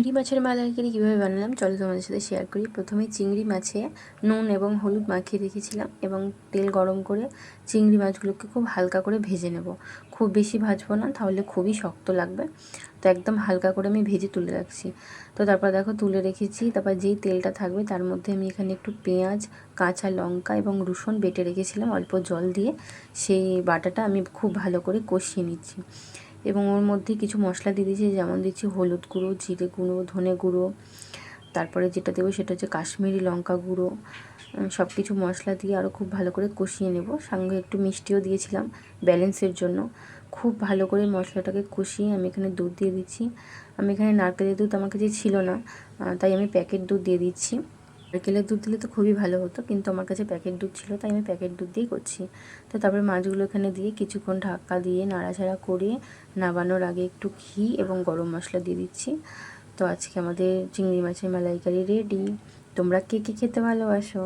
চিংড়ি মাছের মালাইকারি কীভাবে বানালাম চলো তোমাদের সাথে শেয়ার করি। প্রথমে চিংড়ি মাছে নুন এবং হলুদ মাখিয়ে রেখেছিলাম এবং তেল গরম করে চিংড়ি মাছগুলোকে খুব হালকা করে ভেজে নেব। খুব বেশি ভাজবো না, তাহলে খুবই শক্ত লাগবে। তো একদম হালকা করে আমি ভেজে তুলে রাখছি। তো তারপর দেখো তুলে রেখেছি। তারপর যেই তেলটা থাকবে তার মধ্যে আমি এখানে একটু পেঁয়াজ, কাঁচা লঙ্কা এবং রসুন বেটে রেখেছিলাম অল্প জল দিয়ে। সেই বাটাটা আমি খুব ভালো করে কষিয়ে নিচ্ছি এবং ওর মধ্যে কিছু মশলা দিয়ে দিয়েছি, যেমন দিচ্ছি হলুদ গুঁড়ো, জিরে গুঁড়ো, ধনে গুঁড়ো। তারপরে যেটা দেবো সেটা হচ্ছে কাশ্মীরি লঙ্কা গুঁড়ো। সব কিছু মশলা দিয়ে আরও খুব ভালো করে কষিয়ে নেব। সঙ্গে একটু মিষ্টিও দিয়েছিলাম ব্যালেন্সের জন্য। খুব ভালো করে মশলাটাকে কষিয়ে আমি এখানে দুধ দিয়ে দিচ্ছি। আমি এখানে নারকেলের দুধ আমার কাছে ছিল না, তাই আমি প্যাকেট দুধ দিয়ে দিচ্ছি। নারকেলের দুধ দিলে তো খুবই ভালো হতো, কিন্তু আমার কাছে প্যাকেট দুধ ছিল, তাই আমি প্যাকেট দুধ দিয়েই করছি। তো তারপরে মাছগুলো এখানে দিয়ে কিছুক্ষণ ঢাকা দিয়ে নাড়াচাড়া করে নামানোর আগে একটু ঘি এবং গরম মশলা দিয়ে দিচ্ছি। তো আজকে আমাদের চিংড়ি মাছের মালাইকারি রেডি। তোমরা কে কে খেতে ভালোবাসো?